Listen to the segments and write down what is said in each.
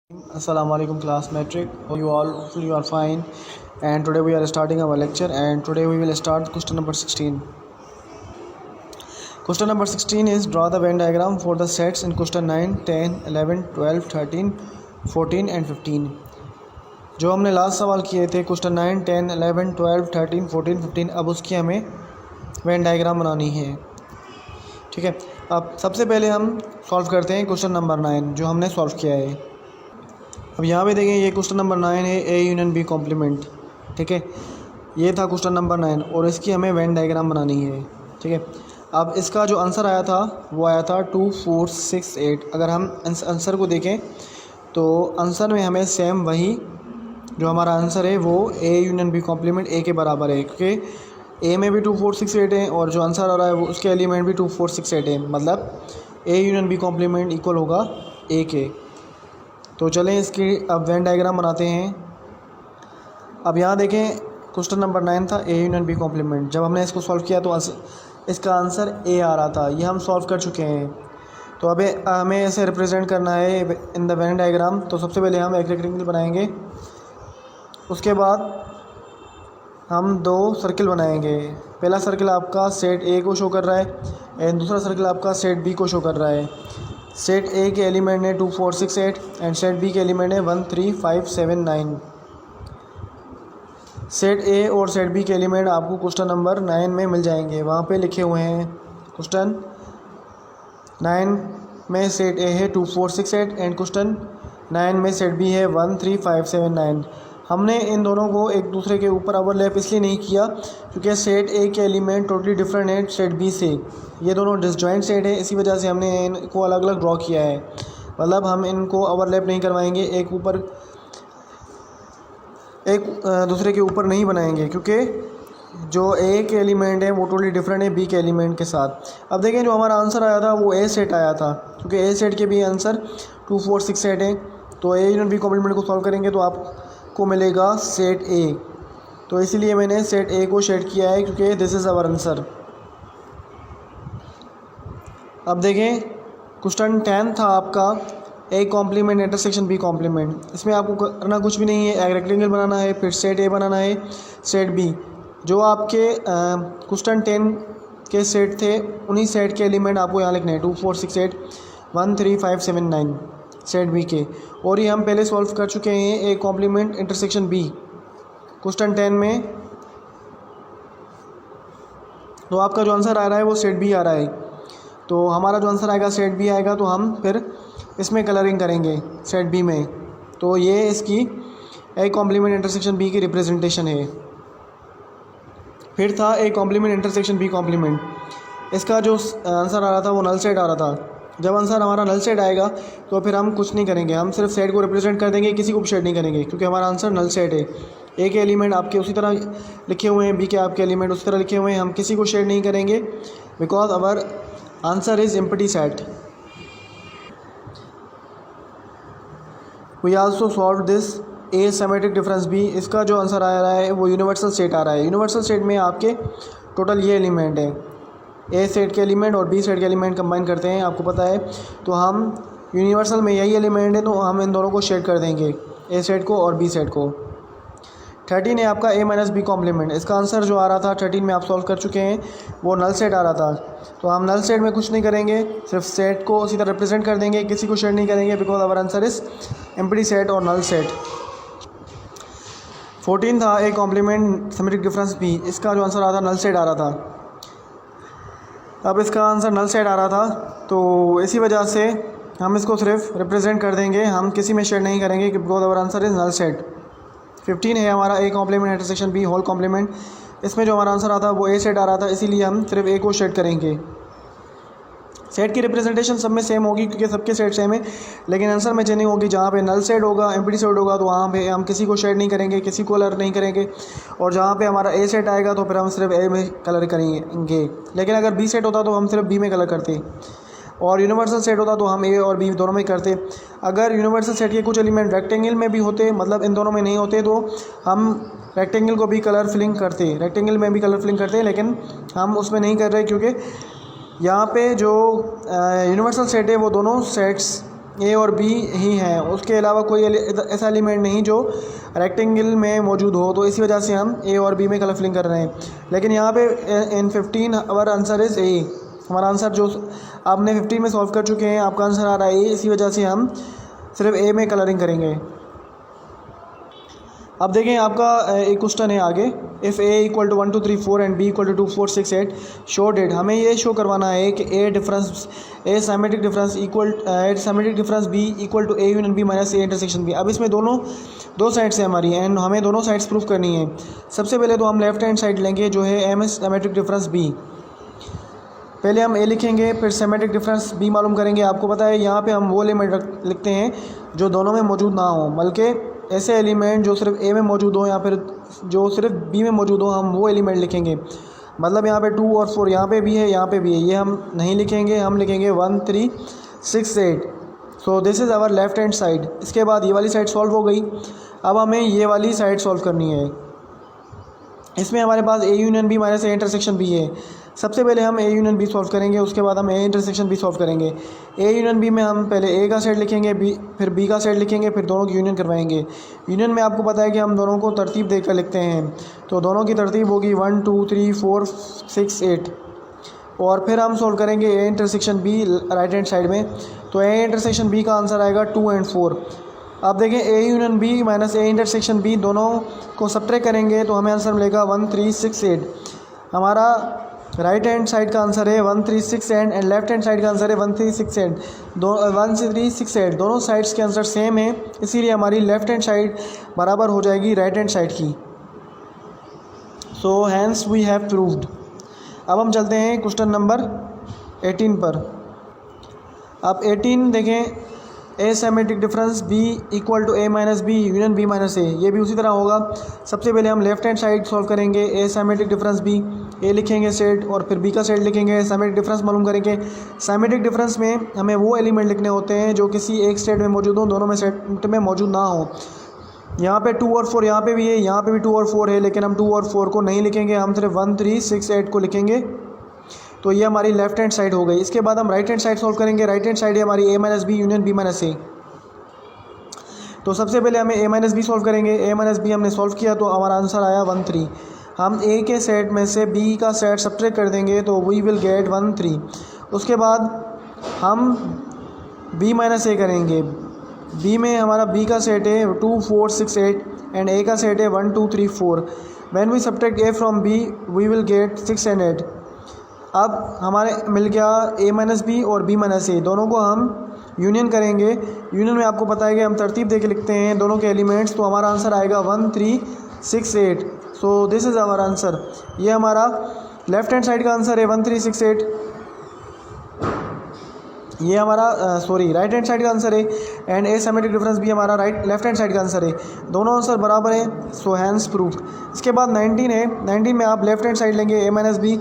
Assalamu alaikum class metric. You all hopefully you are fine, and today we are starting our lecture, and today we will start question number 16. Question number 16 is draw the Venn diagram for the sets in question 9, 10, 11, 12, 13, 14 and 15. जो हमने last सवाल किए थे question 9, 10, 11, 12, 13, 14, 15, अब उसकी हमें Venn diagram बनानी है। ठीक है, अब सबसे पहले हम सॉल्व करते हैं क्वेश्चन नंबर 9 जो हमने सॉल्व किया है। अब यहाँ पे देखें, ये क्वेश्चन नंबर 9 है, ए यूनियन बी कॉम्प्लीमेंट। ठीक है, ये था क्वेश्चन नंबर 9 और इसकी हमें वेन डायग्राम बनानी है। ठीक है, अब इसका जो आंसर आया था वो आया था 2, 4, 6, 8। अगर हम आंसर को देखें तो आंसर में हमें सेम वही जो हमारा आंसर है वो A union B complement A के बराबर है, क्योंकि ए में भी 2, 4, 6, 8 है और जो आंसर आ रहा है वो उसके एलिमेंट भी 2, 4, 6, 8 है, मतलब A union B complement equal होगा ए के। तो चलें इसकी अब वेन डायग्राम बनाते हैं। अब यहाँ देखें, क्वेश्चन नंबर 9 था ए यूनियन बी कॉम्प्लीमेंट। जब हमने इसको सॉल्व किया तो इसका आंसर ए आ रहा था, ये हम सॉल्व कर चुके हैं। तो अब हमें ऐसे रिप्रेजेंट करना है इन द वेन डायग्राम। तो सबसे पहले हम एक रेक्टेंगल बनाएंगे, उसके बाद हम 2 सर्किल बनाएंगे। पहला सर्किल आपका सेट ए को शो कर रहा है एंड दूसरा सर्किल आपका सेट बी को शो कर रहा है। सेट ए के एलिमेंट है 2, 4, 6, 8 एंड सेट बी के एलिमेंट है 1, 3, 5, 7, 9। सेट ए और सेट बी के एलिमेंट आपको क्वेश्चन नंबर 9 में मिल जाएंगे, वहाँ पे लिखे हुए हैं। क्वेश्चन 9 में सेट ए है 2, 4, 6, 8 एंड क्वेश्चन 9 में सेट बी है 1, 3, 5, 7, 9। हमने इन दोनों को एक दूसरे के ऊपर ओवरलैप इसलिए नहीं किया क्योंकि सेट ए के एलिमेंट टोटली डिफरेंट है सेट बी से। ये दोनों डिसजॉइंट सेट है, इसी वजह से हमने इनको अलग अलग ड्रॉ किया है। मतलब हम इनको ओवरलैप नहीं करवाएंगे, एक दूसरे के ऊपर नहीं बनाएंगे, क्योंकि जो ए के एलिमेंट है वो टोटली डिफरेंट है बी के एलिमेंट के साथ। अब देखें, जो हमारा आंसर आया था वो ए सेट आया था, क्योंकि ए सेट के भी आंसर 2, 4, 6, 8 है। तो ए यूनियन बी कॉम्प्लीमेंट को सॉल्व करेंगे तो आपको मिलेगा सेट ए। तो इसीलिए मैंने सेट ए को शेड किया है, क्योंकि दिस इज़ आवर आंसर। अब देखें, क्वेश्चन 10 था आपका A complement intersection B complement. इसमें आपको करना कुछ भी नहीं है, एक रेक्टेंगल बनाना है, फिर सेट ए बनाना है, सेट बी। जो आपके क्वेश्चन 10 के सेट थे उन्हीं सेट के एलिमेंट आपको यहाँ लिखने हैं 2, 4, 6, 8, 1, 3, 5, 7, 9 सेट बी के। और ये हम पहले सॉल्व कर चुके हैं A complement intersection B question 10 में। तो आपका जो आंसर आ रहा है वो सेट बी आ रहा है। तो हमारा जो आंसर आएगा सेट बी आएगा, तो हम फिर इसमें कलरिंग करेंगे सेट बी में। तो ये इसकी ए कॉम्प्लीमेंट इंटरसेक्शन बी की रिप्रेजेंटेशन है। फिर था A complement intersection B complement. इसका जो आंसर आ रहा था वो नल सेट आ रहा था। जब आंसर हमारा नल सेट आएगा तो फिर हम कुछ नहीं करेंगे, हम सिर्फ सेट को रिप्रेजेंट कर देंगे, किसी को भी शेड नहीं करेंगे, क्योंकि हमारा आंसर नल सेट है। ए के एलिमेंट आपके उसी तरह लिखे हुए हैं, बी के आपके एलिमेंट उसी तरह लिखे हुए हैं, हम किसी को शेड नहीं करेंगे because our answer is empty set. We also solve this A symmetric difference B. इसका जो आंसर आ रहा है वो यूनिवर्सल सेट आ रहा है। यूनिवर्सल सेट में आपके टोटल ये एलिमेंट है, ए सेट के एलिमेंट और बी सेट के एलिमेंट कंबाइन करते हैं, आपको पता है। तो हम यूनिवर्सल में यही एलिमेंट है, तो हम इन दोनों को शेड कर देंगे, ए सेट को और बी सेट को। 13 है आपका ए माइनस बी कॉम्प्लीमेंट। इसका आंसर जो आ रहा था 13 में आप सॉल्व कर चुके हैं, वो नल सेट आ रहा था। तो हम नल सेट में कुछ नहीं करेंगे, सिर्फ सेट को उसी तरह रिप्रेजेंट कर देंगे, किसी को शेड नहीं करेंगे because our answer is empty set और नल सेट। 14 था A complement symmetric difference B. इसका जो आंसर आ रहा था नल सेट आ रहा था। अब इसका आंसर नल सेट आ रहा था, तो इसी वजह से हम इसको सिर्फ रिप्रेजेंट कर देंगे, हम किसी में शेड नहीं करेंगे because our answer is null set. 15 है हमारा A complement intersection B whole complement. इसमें जो हमारा आंसर आता है वो ए सेट आ रहा था, इसीलिए हम सिर्फ ए को शेड करेंगे। सेट की रिप्रेजेंटेशन सब में सेम होगी क्योंकि सबके सेट सेम है, लेकिन आंसर में चेंजिंग होगी। जहाँ पे नल सेट होगा, एम्प्टी सेट होगा, तो वहाँ पे हम किसी को शेड नहीं करेंगे, किसी को कलर नहीं करेंगे। और जहाँ पे हमारा ए सेट आएगा तो फिर हम सिर्फ ए में कलर करेंगे। लेकिन अगर बी सेट होता तो हम सिर्फ बी में कलर करते, और यूनिवर्सल सेट होता तो हम ए और बी दोनों में करते। अगर यूनिवर्सल सेट के कुछ एलिमेंट रेक्टेंगल में भी होते, मतलब इन दोनों में नहीं होते, तो हम रेक्टेंगल को भी कलर फिलिंग करते, रेक्टेंगल में भी कलर फिलिंग करते, लेकिन हम उसमें नहीं कर रहे क्योंकि यहाँ पे जो यूनिवर्सल सेट है वो दोनों सेट्स ए और बी ही हैं, उसके अलावा कोई ऐसा एलिमेंट नहीं जो रेक्टेंगल में मौजूद हो, तो इसी वजह से हम ए और बी में कलर फिलिंग कर रहे हैं। लेकिन यहाँ पे इन 15 आवर आंसर इज़ ए, हमारा आंसर जो आपने 15 में सॉल्व कर चुके हैं, आपका आंसर आ रहा है ए, इसी वजह से हम सिर्फ ए में कलरिंग करेंगे। अब देखें आपका एक क्वेश्चन है आगे, if A equal to 1 2 3 4 and B equal to 2 4 6 8 show that. हमें ये शो करवाना है कि A symmetric difference B equal to A union B minus A intersection B. अब इसमें दो साइड्स हैं हमारी एंड हमें दोनों साइड्स प्रूफ करनी है। सबसे पहले तो हम लेफ्ट हैंड साइड लेंगे जो है M S symmetric difference B. पहले हम ए लिखेंगे, फिर सिमेट्रिक डिफरेंस बी मालूम करेंगे। आपको पता है यहाँ पे हम वो एलिमेंट लिखते हैं जो दोनों में मौजूद ना हो, बल्कि ऐसे एलिमेंट जो सिर्फ ए में मौजूद हो या फिर जो सिर्फ बी में मौजूद हो, हम वो एलिमेंट लिखेंगे। मतलब यहाँ पे 2 और 4 यहाँ पे भी है, यहाँ पे भी है, ये हम नहीं लिखेंगे, हम लिखेंगे 1 3 6 8। So this is our left hand side. इसके बाद ये वाली साइड सॉल्व हो गई। अब हमें ये वाली साइड सॉल्व करनी है। इसमें हमारे पास A union B minus A intersection B है। सबसे पहले हम ए यूनियन बी सॉल्व करेंगे, उसके बाद हम ए इंटरसेक्शन बी सॉल्व करेंगे। ए यूनियन बी में हम पहले ए का सेट लिखेंगे, फिर बी का सेट लिखेंगे, फिर दोनों की यूनियन करवाएंगे। यूनियन में आपको पता है कि हम दोनों को तरतीब देकर लिखते हैं, तो दोनों की तरतीब होगी 1 2 3 4 6 8। और फिर हम सॉल्व करेंगे A intersection B right hand side में, तो ए इंटरसेक्शन बी का आंसर आएगा 2 और 4। अब देखें A union B minus A intersection B दोनों को सब्ट्रैक्ट करेंगे तो हमें आंसर मिलेगा 1 3 6 8। हमारा राइट हैंड साइड का आंसर है 1 3 6 8 एंड लेफ्ट हैंड साइड का आंसर है 1 3 6 8। 1 3 6 8 दोनों साइड्स के आंसर सेम है, इसीलिए हमारी लेफ्ट हैंड साइड बराबर हो जाएगी राइट हैंड साइड की। So hence we have proved. अब हम चलते हैं क्वेश्चन नंबर 18 पर। अब 18 देखें, A symmetric difference B equal to A minus B union B minus A. ये भी उसी तरह होगा। सबसे पहले हम लेफ्ट हैंड साइड सॉल्व करेंगे, ए सिमेट्रिक डिफरेंस बी, ए लिखेंगे सेट और फिर बी का सेट लिखेंगे, सिमेट्रिक डिफरेंस मालूम करेंगे। सिमेट्रिक डिफरेंस में हमें वो एलिमेंट लिखने होते हैं जो किसी एक स्टेट में मौजूद हो, दोनों में सेट में मौजूद ना हो। यहाँ पे 2 और 4 यहाँ पे भी है, यहाँ पे भी 2 और 4 है, लेकिन हम 2 और 4 को नहीं लिखेंगे, हम सिर्फ 1 3 6 8 को लिखेंगे। तो ये हमारी लेफ्ट हैंड साइड हो गई। इसके बाद हम राइट हैंड साइड सॉल्व करेंगे। राइट हैंड साइड है हमारी A minus B union B minus A. तो सबसे पहले हमें ए माइनस बी सॉल्व करेंगे। ए माइनस बी हमने सॉल्व किया तो हमारा आंसर आया 1 3। हम ए के सेट में से बी का सेट सब्ट्रैक्ट कर देंगे तो वी विल गेट 1 3। उसके बाद हम बी माइनस ए करेंगे। बी में हमारा बी का सेट है 2 4 6 8 एंड ए का सेट है 1 2 3 4। When we subtract A from B we will get 6 and 8। अब हमारे मिल गया ए माइनस बी और बी माइनस ए, दोनों को हम यूनियन करेंगे। यूनियन में आपको पता है कि हम तरतीब दे के लिखते हैं दोनों के एलिमेंट्स, तो हमारा आंसर आएगा 1 3 6 8। So this is our answer. ये हमारा लेफ्ट हैंड साइड का आंसर है 1 3 6 8। ये हमारा राइट हैंड साइड का आंसर है एंड ए सिमेट्रिक डिफरेंस भी हमारा लेफ्ट हैंड साइड का आंसर है। दोनों आंसर बराबर हैं, सो हैंस प्रूफ। इसके बाद 19 है। 19 में आप लेफ्ट हैंड साइड लेंगे ए माइनस बी।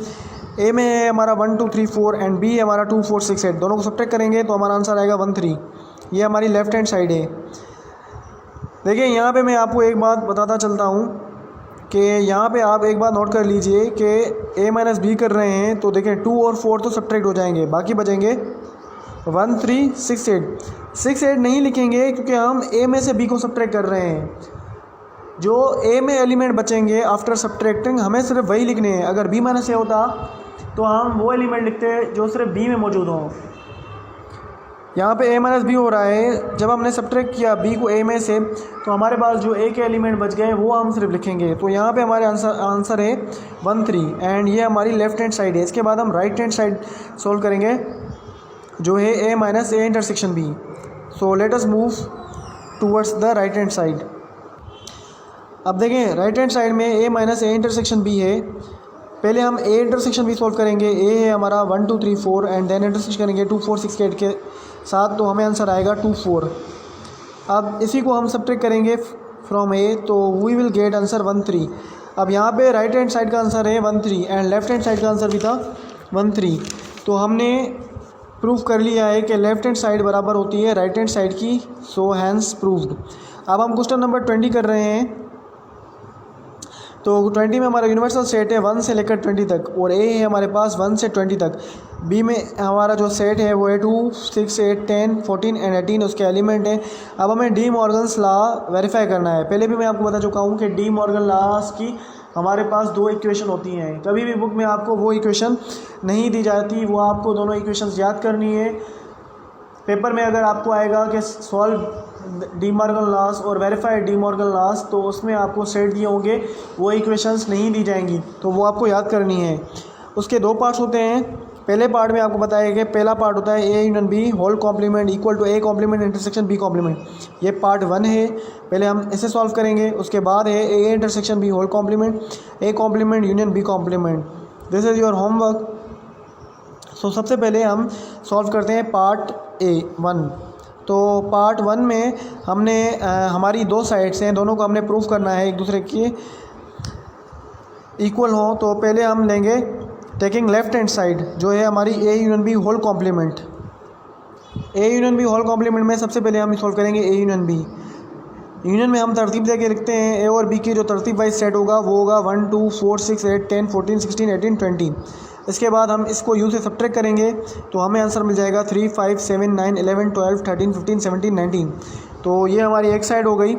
ए में है हमारा 1 2 3 4 एंड बी है हमारा 2 4 6 8। दोनों को सब्ट्रैक्ट करेंगे तो हमारा आंसर आएगा 1 3। ये हमारी लेफ्ट हैंड साइड है। देखिए यहाँ पे मैं आपको एक बात बताता चलता हूँ कि यहाँ पे आप एक बात नोट कर लीजिए कि ए माइनस बी कर रहे हैं तो देखें 2 और 4 तो सब्ट्रैक्ट हो जाएंगे, बाकी बचेंगे 1 3 6 8। 6 8 नहीं लिखेंगे क्योंकि हम ए में से बी को सब्ट्रैक्ट कर रहे हैं। जो ए में एलिमेंट बचेंगे आफ्टर सब्ट्रैक्टिंग हमें सिर्फ वही लिखने हैं। अगर बी माइनस ए होता तो हम वो एलिमेंट लिखते हैं जो सिर्फ बी में मौजूद हों। यहाँ पे a माइनस बी हो रहा है, जब हमने सब्ट्रैक्ट किया b को a में से तो हमारे पास जो a के एलिमेंट बच गए वो हम सिर्फ लिखेंगे। तो यहाँ पे हमारे आंसर है 1 3 एंड ये हमारी लेफ्ट हैंड साइड है। इसके बाद हम राइट हैंड साइड सोल्व करेंगे जो है a minus A intersection b। So let us move towards the right hand side. अब देखें राइट हैंड साइड में a minus A intersection b है। पहले हम ए इंटरसेक्शन भी सॉल्व करेंगे। ए है हमारा 1 2 3 4 एंड देन इंटरसेक्शन करेंगे 2 4 6 8 के साथ, तो हमें आंसर आएगा 2 4। अब इसी को हम सब्ट्रैक्ट करेंगे फ्रॉम ए तो वी विल गेट आंसर 1 3। अब यहाँ पे राइट हैंड साइड का आंसर है 1 3 एंड लेफ्ट हैंड साइड का आंसर भी था 1 3। तो हमने प्रूव कर लिया है कि लेफ्ट हैंड साइड बराबर होती है राइट हैंड साइड की। So hence proved. अब हम क्वेश्चन नंबर 20 कर रहे हैं। तो 20 में हमारा यूनिवर्सल सेट है 1 से लेकर 20 तक, और ए है हमारे पास 1 से 20 तक। बी में हमारा जो सेट है वो है 2, 6, 8, 10, 14 एंड 18 उसके एलिमेंट हैं। अब हमें डी मॉर्गन्स लॉ वेरीफाई करना है। पहले भी मैं आपको बता चुका हूँ कि डी मॉर्गन लॉस की हमारे पास 2 इक्वेशन होती हैं। कभी भी बुक में आपको वो इक्वेशन नहीं दी जाती, वो आपको दोनों इक्वेशंस याद करनी है। पेपर में अगर आपको आएगा कि सॉल्व डी मॉर्गन लॉस और वेरीफाइड डी मॉर्गन लॉस, तो उसमें आपको सेट दिए होंगे, वो इक्वेशंस नहीं दी जाएंगी, तो वो आपको याद करनी है। उसके 2 पार्ट्स होते हैं। पहले पार्ट में आपको बताया कि पहला पार्ट होता है A union B whole complement equal to A complement intersection B complement. ये पार्ट 1 है, पहले हम इसे सॉल्व करेंगे। उसके बाद है A intersection B whole complement, A complement union B complement. This is your homework. So सबसे पहले हम सॉल्व करते हैं पार्ट A1। तो पार्ट 1 में हमने हमारी 2 साइड्स हैं, दोनों को हमने प्रूफ करना है एक दूसरे के इक्वल हो। तो पहले हम लेंगे टेकिंग लेफ्ट हैंड साइड जो है हमारी A union B whole complement. A union B whole complement में सबसे पहले हम सॉल्व करेंगे ए यूनियन बी। यूनियन में हम तरतीब दे के लिखते हैं। ए और बी की जो तरतीब वाइज सेट होगा वो होगा 1, 2, 4, 6, 8, 10, 14, 16, 18, 20। इसके बाद हम इसको यू से सब्ट्रैक्ट करेंगे तो हमें आंसर मिल जाएगा 3, 5, 7, 9, 11, 12, 13, 15, 17, 19। तो ये हमारी एक साइड हो गई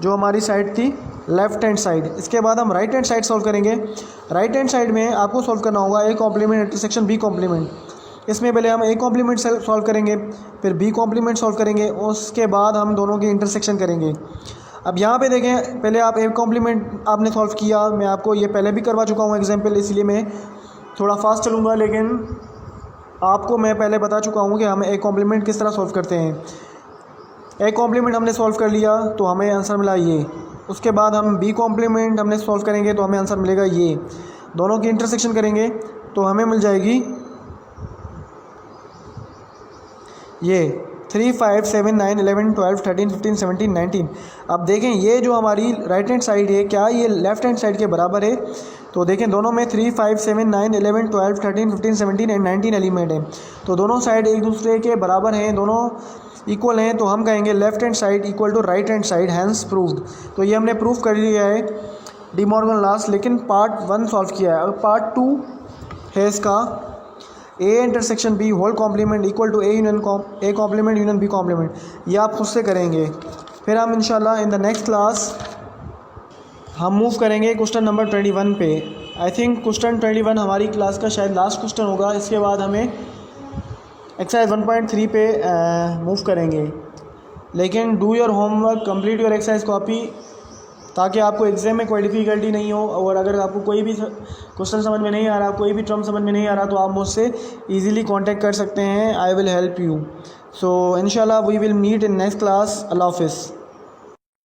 जो हमारी साइड थी लेफ्ट हैंड साइड। इसके बाद हम राइट हैंड साइड सॉल्व करेंगे। राइट हैंड साइड में आपको सॉल्व करना होगा A complement intersection B complement. इसमें पहले हम ए कॉम्प्लीमेंट सॉल्व करेंगे, फिर बी कॉम्प्लीमेंट सॉल्व करेंगे, उसके बाद हम दोनों की इंटरसेक्शन करेंगे। अब यहाँ पे देखें, पहले आप ए कॉम्प्लीमेंट आपने सॉल्व किया, मैं आपको ये पहले भी करवा चुका हूँ एग्जाम्पल, इसलिए मैं थोड़ा फास्ट चलूँगा, लेकिन आपको मैं पहले बता चुका हूँ कि हम ए कॉम्प्लीमेंट किस तरह सॉल्व करते हैं। ए कॉम्प्लीमेंट हमने सॉल्व कर लिया तो हमें आंसर मिला ये। उसके बाद हम बी कॉम्प्लीमेंट हमने सॉल्व करेंगे तो हमें आंसर मिलेगा ये। दोनों की इंटरसेक्शन करेंगे तो हमें मिल जाएगी ये 3, 5, 7, 9, 11, 12, 13, 15, 17, 19। अब देखें ये जो हमारी राइट हैंड साइड है क्या ये लेफ़्ट हैंड साइड के बराबर है? तो देखें दोनों में 3, 5, 7, 9, 11, 12, 13, 15, 17 एंड 19 एलिमेंट है। तो दोनों साइड एक दूसरे के बराबर हैं, दोनों इक्वल हैं, तो हम कहेंगे left hand side equal to right hand side, hence proved. तो ये हमने प्रूफ कर लिया है डी मॉर्गन लॉस, लेकिन पार्ट 1 सॉल्व किया है। अब पार्ट 2 है इसका A intersection B whole complement equal to A complement union B complement. ये आप खुद से करेंगे। फिर हम इंशाल्लाह इन द नेक्स्ट क्लास हम मूव करेंगे क्वेश्चन नंबर 21 पे। आई थिंक क्वेश्चन 21 हमारी क्लास का शायद लास्ट क्वेश्चन होगा। इसके बाद हमें एक्सरसाइज 1.3 पे मूव करेंगे। लेकिन do your homework, complete your exercise copy, ताकि आपको एग्ज़ाम में कोई डिफ़िकल्टी नहीं हो। और अगर आपको कोई भी क्वेश्चन समझ में नहीं आ रहा, कोई भी टर्म समझ में नहीं आ रहा, तो आप मुझसे ईज़िली कांटेक्ट कर सकते हैं। I will help you. So इंशाल्लाह we will meet in next class. अल्लाह हाफ़िज़।